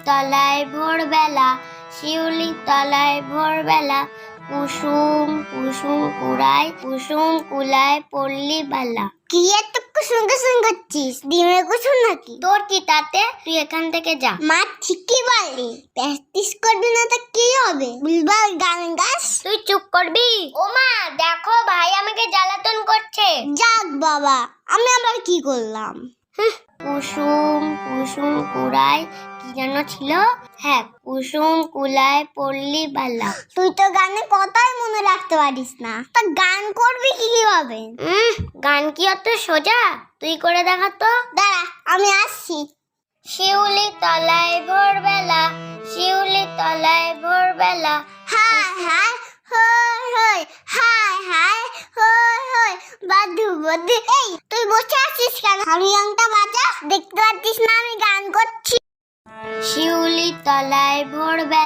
তলায় ভোরবেলা, শিউলির তলায় ভোরবেলা, কুসুম কুসুম কুড়ায়, কুসুম কুলায় পল্লী বালা। কি এত কুসুম কুসুম করছিস? ডিমের কুসুম নাকি? তোর কি তাতে? তুই এখান থেকে যা। মা ঠিকই বলে, প্র্যাকটিস করবি না তো কি হবে? বুলবাল গান গাস। তুই চুপ করবি? ও মা দেখো, ভাই আমাকে জ্বালাতন করছে। যাক বাবা, আমি আবার কি করলাম? কুসুম কুসুম কুড়ায়, কি যেন ছিল? হ্যাঁ, কুসুম কুলায় পল্লী বালা। তুই তো গানে কথাই মনে রাখতে পারিস না, তা গান করবি কিভাবে? গান কি অত সোজা? তুই করে দেখা তো। দাঁড়া, আমি আসছি। শিউলি তলায় ভোরবেলা, শিউলি তলায় ভোরবেলা, হায় হায় হই হই, হায় হায় হই হই, বাদু বাদু। এই তুই বসে আছিস কেন? হারিয়াংটা বাজা, দেখতে পাচ্ছিস না আমি গান করছি? শিউলি তলায় ভোরবেলা।